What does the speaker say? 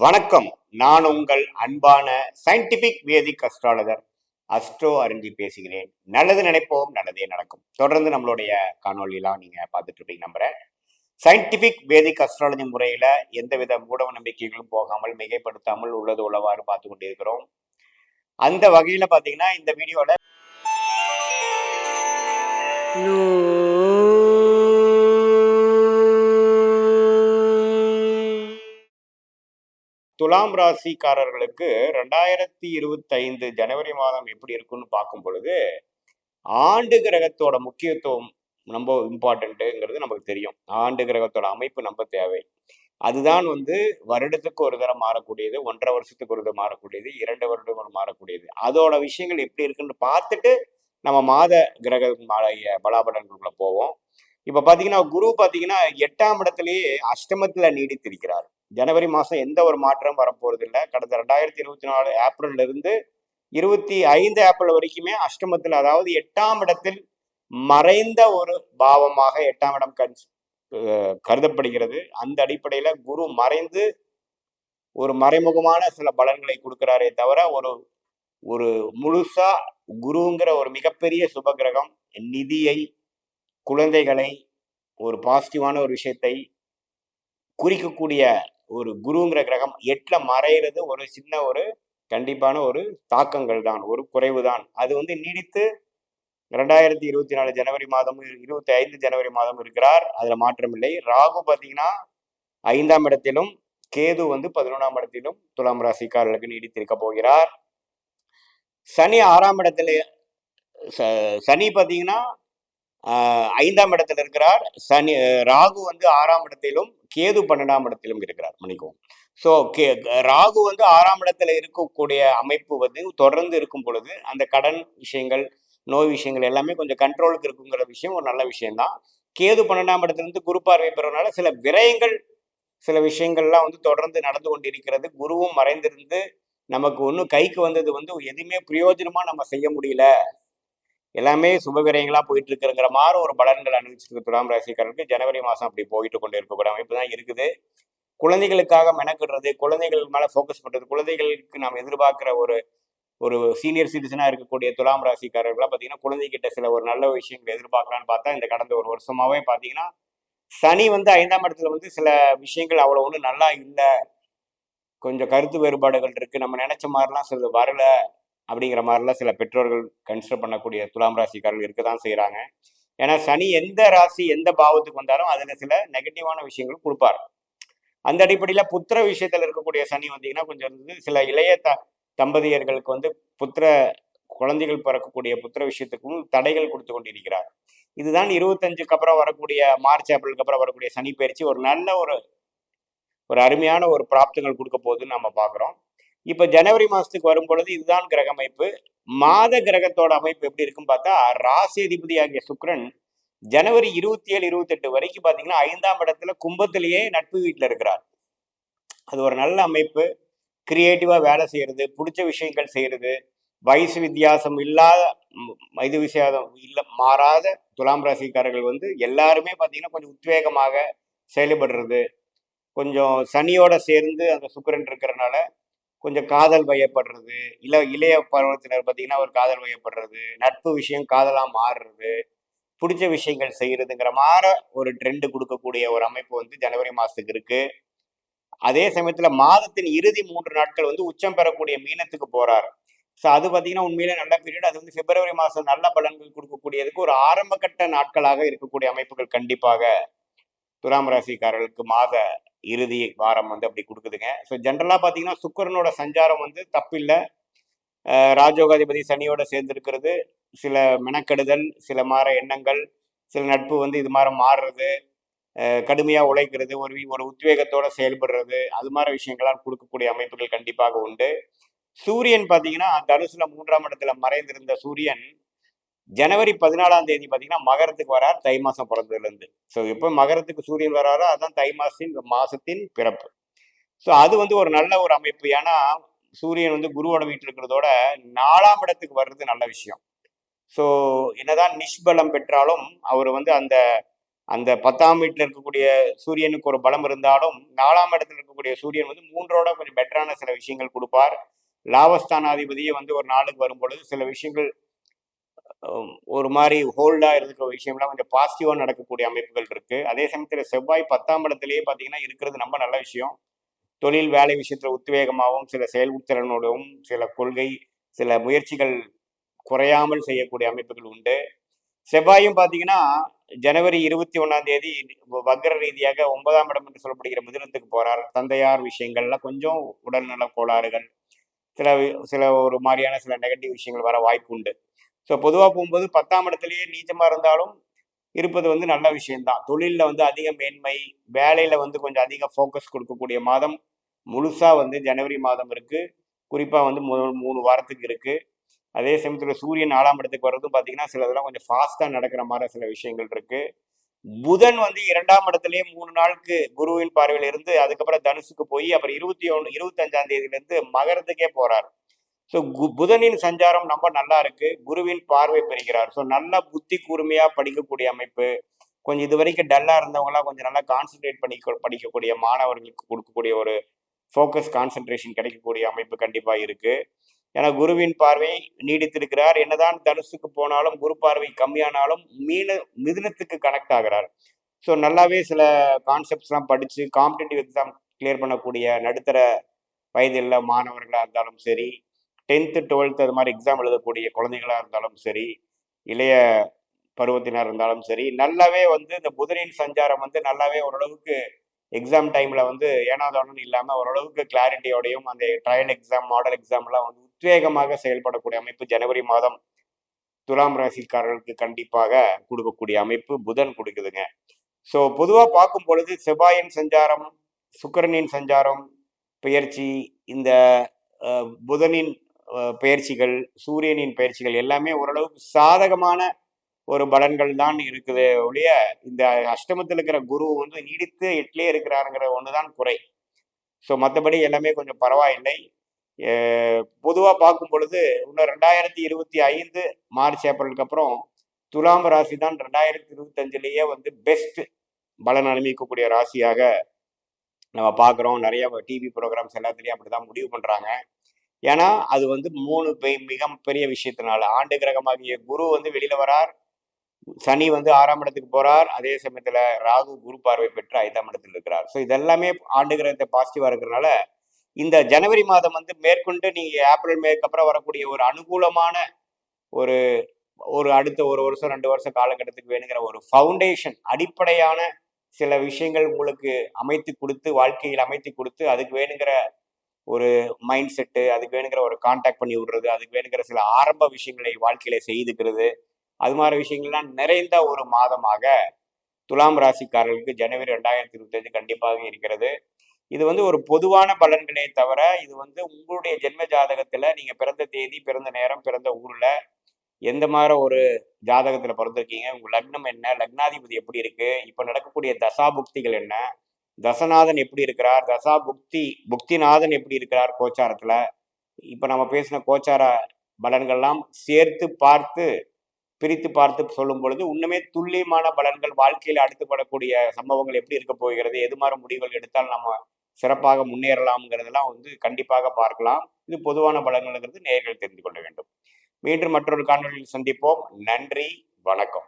வணக்கம். நான் உங்கள் அன்பான சயின்டிபிக் வேதிக் அஸ்ட்ராலஜர் அஸ்ட்ரோ அறிஞ்சி பேசுகிறேன். நல்லது நினைப்போம், நல்லதே நடக்கும். தொடர்ந்து நம்மளுடைய காணொலியெல்லாம் நீங்க பார்த்துட்டு இருப்பீங்க நம்புறேன். சயின்டிபிக் வேதிக் அஸ்ட்ராலஜி முறையில எந்தவித மூட நம்பிக்கைகளும் போகாமல் மிகைப்படுத்தாமல் உள்ளது உள்ளவாறு பார்த்து கொண்டிருக்கிறோம். அந்த வகையில பாத்தீங்கன்னா இந்த வீடியோல துலாம் ராசிக்காரர்களுக்கு 2025 ஜனவரி மாதம் எப்படி இருக்குன்னு பார்க்கும் பொழுது ஆண்டு கிரகத்தோட முக்கியத்துவம் ரொம்ப இம்பார்ட்டன்ட்டுங்கிறது நமக்கு தெரியும். ஆண்டு கிரகத்தோட அமைப்பு நம்ம தேவை. அதுதான் வருடத்துக்கு ஒரு தடவை மாறக்கூடியது, 1.5 வருஷத்துக்கு ஒரு தடவை மாறக்கூடியது, 2 வருடங்கள் மாறக்கூடியது. அதோட விஷயங்கள் எப்படி இருக்குன்னு பார்த்துட்டு நம்ம மாத கிரக பலாபலன்களுக்குள்ள போவோம். இப்ப பாத்தீங்கன்னா குரு பாத்தீங்கன்னா 8ஆம் இடத்திலேயே அஷ்டமத்துல நீடித்திருக்கிறார். ஜனவரி மாசம் எந்த ஒரு மாற்றம் வரப்போறது இல்லை. கடந்த 2024 ஏப்ரல்ல இருந்து 25 ஏப்ரல் வரைக்குமே அஷ்டமத்தில், அதாவது 8ஆம் இடத்தில் மறைந்த ஒரு பாவமாக 8ஆம் இடம் கருதப்படுகிறது. அந்த அடிப்படையில குரு மறைந்து ஒரு மறைமுகமான சில பலன்களை கொடுக்கிறாரே தவிர ஒரு ஒரு முழுசா குருங்கிற ஒரு மிகப்பெரிய சுப கிரகம் நிதியை, குழந்தைகளை, ஒரு பாசிட்டிவான ஒரு விஷயத்தை குறிக்கக்கூடிய ஒரு குருங்கிற கிரகம் 8ல மறைகிறது ஒரு சின்ன ஒரு கண்டிப்பான ஒரு தாக்கங்கள் தான், ஒரு குறைவு தான். அது நீடித்து 2024 ஜனவரி மாதம் 25 ஜனவரி மாதம் இருக்கிறார். அதுல மாற்றம் இல்லை. ராகு பாத்தீங்கன்னா 5ஆம் இடத்திலும், கேது 11ஆம் இடத்திலும் துலாம் ராசிக்காரர்களுக்கு நீடித்திருக்க போகிறார். சனி 6ஆம் இடத்துல, சனி பாத்தீங்கன்னா 5ஆம் இடத்துல இருக்கிறார். ராகு 6ஆம் இடத்திலும், கேது 12ஆம் இடத்திலும் இருக்கிறார். மன்னிக்கவும். ஸோ ராகு 6ஆம் இடத்துல இருக்கக்கூடிய அமைப்பு தொடர்ந்து இருக்கும் பொழுது அந்த கடன் விஷயங்கள், நோய் விஷயங்கள் எல்லாமே கொஞ்சம் கண்ட்ரோலுக்கு இருக்குங்கிற விஷயம் ஒரு நல்ல விஷயம்தான். கேது 12ஆம் இடத்துல குரு பார்வை பெறனால சில விரயங்கள், சில விஷயங்கள்லாம் தொடர்ந்து நடந்து கொண்டிருக்கிறது. குருவும் மறைந்திருந்து நமக்கு ஒன்றும் கைக்கு வந்தது எதுவுமே பிரயோஜனமா நம்ம செய்ய முடியல, எல்லாமே சுபவிரயங்களா போயிட்டு இருக்குங்கிற மாதிரி ஒரு பலன்கள் அனுபவிச்சிருக்கு துலாம் ராசிக்காரர்களுக்கு. ஜனவரி மாசம் அப்படி போயிட்டு கொண்டு இருக்கக்கூடிய அமைப்பு தான் இருக்குது. குழந்தைகளுக்காக மெனக்கிடுறது, குழந்தைகள் மேல ஃபோக்கஸ் பண்றது, குழந்தைகளுக்கு நாம் எதிர்பார்க்கிற ஒரு ஒரு சீனியர் சிட்டிசனா இருக்கக்கூடிய துலாம் ராசிக்காரர்கள்லாம் பார்த்தீங்கன்னா குழந்தைகிட்ட சில ஒரு நல்ல விஷயங்களை எதிர்பார்க்கலான்னு பார்த்தா இந்த கடந்த ஒரு வருஷமாவே பார்த்தீங்கன்னா சனி 5ஆம் இடத்துல சில விஷயங்கள் அவ்வளோ ஒன்றும் நல்லா இல்லை, கொஞ்சம் கருத்து வேறுபாடுகள் இருக்கு, நம்ம நினைச்ச மாதிரிலாம் சிலது வரல அப்படிங்கிற மாதிரிலாம் சில பெற்றோர்கள் கன்சிடர் பண்ணக்கூடிய துலாம் ராசிக்காரர்கள் இருக்க தான் செய்கிறாங்க. ஏன்னா சனி எந்த ராசி எந்த பாவத்துக்கு வந்தாலும் அதில் சில நெகட்டிவான விஷயங்கள் கொடுப்பார். அந்த அடிப்படையில் புத்திர விஷயத்தில் இருக்கக்கூடிய சனி கொஞ்சம் சில இளைய தம்பதியர்களுக்கு புத்திர குழந்தைகள் பிறக்கக்கூடிய புத்திர விஷயத்துக்கும் தடைகள் கொடுத்து கொண்டிருக்கிறார். இதுதான் 25க்கு அப்புறம் வரக்கூடிய மார்ச் ஏப்ரலுக்கு அப்புறம் வரக்கூடிய சனி பயிற்சி ஒரு நல்ல ஒரு அருமையான ஒரு பிராப்தங்கள் கொடுக்க போகுதுன்னு நம்ம பார்க்குறோம். இப்போ ஜனவரி மாதத்துக்கு வரும் பொழுது இதுதான் கிரக அமைப்பு. மாத கிரகத்தோட அமைப்பு எப்படி இருக்குன்னு பார்த்தா, ராசி அதிபதி ஆகிய சுக்கிரன் ஜனவரி 27, 28 வரைக்கும் பார்த்தீங்கன்னா 5ஆம் இடத்துல கும்பத்திலேயே நட்பு வீட்டில் இருக்கிறார். அது ஒரு நல்ல அமைப்பு. கிரியேட்டிவாக வேலை செய்யறது, பிடிச்ச விஷயங்கள் செய்யறது, வயசு வித்தியாசம் இல்லாத, இது விஷயம் இல்லை மாறாத துலாம் ராசிக்காரர்கள் எல்லாருமே பார்த்தீங்கன்னா கொஞ்சம் உத்வேகமாக செயல்படுறது, கொஞ்சம் சனியோட சேர்ந்து அந்த சுக்கிரன் இருக்கிறனால கொஞ்சம் காதல் வயப்படுறது, இளைய பருவத்தினர் பார்த்தீங்கன்னா ஒரு காதல் வயப்படுறது, நட்பு விஷயம் காதலாக மாறுறது, பிடிச்ச விஷயங்கள் செய்யறதுங்கிற மாதிரி ஒரு ட்ரெண்டு கொடுக்கக்கூடிய ஒரு அமைப்பு ஜனவரி மாதத்துக்கு இருக்கு. அதே சமயத்தில் மாதத்தின் இறுதி 3 நாட்கள் உச்சம் பெறக்கூடிய மீனத்துக்கு போறார். ஸோ அது பார்த்தீங்கன்னா உண்மையிலே நல்ல பீரியட். அது பிப்ரவரி மாதம் நல்ல பலன்கள் கொடுக்கக்கூடியதுக்கு ஒரு ஆரம்ப கட்ட நாட்களாக இருக்கக்கூடிய அமைப்புகள் கண்டிப்பாக துலாம் ராசிக்காரர்களுக்கு மாத இறுதி வாரம் அப்படி கொடுக்குதுங்க. ஸோ ஜென்ரலாக பார்த்தீங்கன்னா சுக்கிரனோட சஞ்சாரம் தப்பில்லை. ராஜயோகாதிபதி சனியோட சேர்ந்திருக்கிறது, சில மெனக்கெடுதல், சில மாற எண்ணங்கள், சில நட்பு இது மாதிரி மாறுறது, கடுமையாக உழைக்கிறது, ஒரு உத்வேகத்தோட செயல்படுறது, அது மாதிரி விஷயங்கள்லாம் கொடுக்கக்கூடிய அமைப்புகள் கண்டிப்பாக உண்டு. சூரியன் பார்த்தீங்கன்னா தனுசுல 3ஆம் இடத்துல மறைந்திருந்த சூரியன் ஜனவரி 14ஆம் தேதி பார்த்தீங்கன்னா மகரத்துக்கு வரார், தை மாசம் பிறந்ததுலேருந்து. ஸோ எப்போ மகரத்துக்கு சூரியன் வராரோ அதுதான் தை மாசத்தின் பிறப்பு. ஸோ அது ஒரு நல்ல ஒரு அமைப்பு. ஏன்னா சூரியன் குருவோட வீட்டில் இருக்கிறதோட 4ஆம் இடத்துக்கு வர்றது நல்ல விஷயம். ஸோ என்னதான் நிஷ்பலம் பெற்றாலும் அவர் வந்து அந்த அந்த 10ஆம் வீட்டில் இருக்கக்கூடிய சூரியனுக்கு ஒரு பலம் இருந்தாலும் 4ஆம் இடத்துல இருக்கக்கூடிய சூரியன் வந்து 3ஓட கொஞ்சம் பெட்டரான சில விஷயங்கள் கொடுப்பார். லாபஸ்தானாதிபதியே வந்து ஒரு நாளுக்கு வரும்பொழுது சில விஷயங்கள் ஒரு மாதிரி ஹோல்டா இருக்கிற விஷயம்லாம் கொஞ்சம் பாசிட்டிவா நடக்கக்கூடிய அமைப்புகள் இருக்கு. அதே சமயத்துல செவ்வாய் 10ஆம் இடத்திலேயே பார்த்தீங்கன்னா இருக்கிறது ரொம்ப நல்ல விஷயம். தொழில் வேலை விஷயத்துல உத்வேகமாகவும் சில செயல்திறனோடும் சில கொள்கை சில முயற்சிகள் குறையாமல் செய்யக்கூடிய அமைப்புகள் உண்டு. செவ்வாயும் பார்த்தீங்கன்னா ஜனவரி 21ஆம் தேதி வக்ர ரீதியாக 9ஆம் இடம் என்று சொல்லப்படுகிற மிதுனத்துக்கு போறார். தந்தையார் விஷயங்கள்ல கொஞ்சம் உடல்நல கோளாறுகள் சில சில ஒரு மாதிரியான சில நெகட்டிவ் விஷயங்கள் வர வாய்ப்பு உண்டு. ஸோ பொதுவாக போகும்போது 10ஆம் இடத்துலயே நீச்சமா இருந்தாலும் இருப்பது வந்து நல்ல விஷயம்தான். தொழிலில் வந்து அதிக மேன்மை, வேலையில வந்து கொஞ்சம் அதிக ஃபோக்கஸ் கொடுக்கக்கூடிய மாதம் முழுசா வந்து ஜனவரி மாதம் இருக்கு. குறிப்பா வந்து முதல் 3 வாரத்துக்கு இருக்கு. அதே சமயத்துல சூரியன் 4ஆம் இடத்துக்கு வர்றதும் பார்த்தீங்கன்னா, சில இதெல்லாம் கொஞ்சம் ஃபாஸ்ட்டா நடக்கிற மாரி சில விஷயங்கள் இருக்கு. புதன் வந்து 2ஆம் இடத்திலேயே 3 நாளுக்கு குருவின் பார்வையில இருந்து, அதுக்கப்புறம் தனுசுக்கு போய், அப்புறம் 25ஆம் தேதியிலிருந்து மகரத்துக்கே போறார். ஸோ புதனின் சஞ்சாரம் ரொம்ப நல்லா இருக்கு. குருவின் பார்வை பெறுகிறார். ஸோ நல்ல புத்தி கூர்மையா படிக்கக்கூடிய அமைப்பு. கொஞ்சம் இதுவரைக்கும் டல்லா இருந்தவங்கலாம் கொஞ்சம் நல்லா கான்சென்ட்ரேட் பண்ணி படிக்கக்கூடிய மாணவர்களுக்கு கொடுக்கக்கூடிய ஒரு ஃபோக்கஸ் கான்சென்ட்ரேஷன் கிடைக்கக்கூடிய அமைப்பு கண்டிப்பா இருக்கு. ஏன்னா குருவின் பார்வை நீடித்திருக்கிறார். என்னதான் தனுசுக்கு போனாலும் குரு பார்வை கம்மியானாலும் மிதுனத்துக்கு கனெக்ட் ஆகிறார். ஸோ நல்லாவே சில கான்செப்ட்ஸ்லாம் படிச்சு காம்படிட்டிவ் எக்ஸாம் கிளியர் பண்ணக்கூடிய நடுத்தர வயதில் மாணவர்களாக இருந்தாலும் சரி, 10th 12th அது மாதிரி எக்ஸாம் எழுதக்கூடிய குழந்தைகளாக இருந்தாலும் சரி, இளைய பருவத்தினர் இருந்தாலும் சரி, நல்லாவே வந்து இந்த புதனின் சஞ்சாரம் வந்து நல்லாவே ஓரளவுக்கு எக்ஸாம் டைம்ல வந்து ஏனாதானம்னு இல்லாம ஓரளவுக்கு கிளாரிட்டியோடையும் அந்த ட்ரையல் எக்ஸாம் மாடல் எக்ஸாம்லாம் வந்து உத்வேகமாக செயல்படக்கூடிய அமைப்பு ஜனவரி மாதம் துலாம் ராசிக்காரர்களுக்கு கண்டிப்பாக கொடுக்கக்கூடிய அமைப்பு புதன் கொடுக்குதுங்க. ஸோ பொதுவாக பார்க்கும் பொழுது செவ்வாயின் சஞ்சாரம், சுக்கிரனின் சஞ்சாரம், பெயர்ச்சி, இந்த புதனின் பெயர்ச்சிகள், சூரியனின் பெயர்ச்சிகள் எல்லாமே ஓரளவுக்கு சாதகமான ஒரு பலன்கள் தான் இருக்குது ஒழிய, இந்த அஷ்டமத்தில் இருக்கிற குரு வந்து நீடித்து 8லயே இருக்கிறாருங்கிற ஒண்ணுதான் குறை. ஸோ மற்றபடி எல்லாமே கொஞ்சம் பரவாயில்லை. பொதுவா பார்க்கும் பொழுது இன்னும் 2025 மார்ச், ஏப்ரலுக்கு அப்புறம் துலாம் ராசி தான் 2025லயே வந்து பெஸ்ட் பலன் அனுபவிக்கக்கூடிய ராசியாக நம்ம பார்க்குறோம். நிறைய டிவி ப்ரோக்ராம்ஸ் எல்லாத்துலேயும் அப்படிதான் முடிவு பண்றாங்க. ஏன்னா அது வந்து 3 மிக பெரிய விஷயத்தினால ஆண்டு கிரகமாகிய குரு வந்து வெளியில வரார், சனி வந்து 6ஆம் இடத்துக்கு போறார், அதே சமயத்துல ராகு குரு பார்வை பெற்று 5ஆம் இடத்துல இருக்கிறார். ஸோ இதெல்லாமே ஆண்டு கிரகத்தை பாசிட்டிவா இருக்கிறதுனால இந்த ஜனவரி மாதம் வந்து மேற்கொண்டு நீங்க ஏப்ரல் மேக்கு அப்புறம் வரக்கூடிய ஒரு அனுகூலமான ஒரு ஒரு அடுத்த 1 வருஷம் 2 வருஷம் காலகட்டத்துக்கு வேணுங்கிற ஒரு ஃபவுண்டேஷன் அடிப்படையான சில விஷயங்கள் உங்களுக்கு அமைத்து கொடுத்து வாழ்க்கையில் அமைத்து கொடுத்து அதுக்கு வேணுங்கிற ஒரு மைண்ட் செட்டு, அதுக்கு வேணுங்கிற ஒரு கான்டாக்ட் பண்ணி விடுறது, அதுக்கு வேணுங்கிற சில ஆரம்ப விஷயங்களை வாழ்க்கையில செய்துக்கிறது, அது மாதிரி விஷயங்கள்லாம் நிறைந்த ஒரு மாதமாக துலாம் ராசிக்காரர்களுக்கு ஜனவரி 2025 கண்டிப்பாக இருக்கிறது. இது வந்து ஒரு பொதுவான பலன்களே தவிர, இது வந்து உங்களுடைய ஜென்ம ஜாதகத்துல நீங்க பிறந்த தேதி, பிறந்த நேரம், பிறந்த ஊர்ல எந்த மாதிரி ஒரு ஜாதகத்துல பிறந்திருக்கீங்க, உங்க லக்னம் என்ன, லக்னாதிபதி எப்படி இருக்கு, இப்ப நடக்கக்கூடிய தசா புக்திகள் என்ன, தசநாதன் எப்படி இருக்கிறார், தசா புக்திநாதன் எப்படி இருக்கிறார் கோச்சாரத்துல, இப்ப நம்ம பேசின கோச்சார பலன்கள்லாம் சேர்த்து பார்த்து பிரித்து பார்த்து சொல்லும் பொழுது இன்னுமே துல்லியமான பலன்கள் வாழ்க்கையில் அடுத்துப்படக்கூடிய சம்பவங்கள் எப்படி இருக்க போகிறது, எது மாதிரி முடிவுகள் எடுத்தால் நம்ம சிறப்பாக முன்னேறலாம்ங்கிறதெல்லாம் வந்து கண்டிப்பாக பார்க்கலாம். இது பொதுவான பலன்கள்ங்கிறது நேயர்கள் தெரிந்து கொள்ள வேண்டும். மீண்டும் மற்றொரு காணொலியில் சந்திப்போம். நன்றி, வணக்கம்.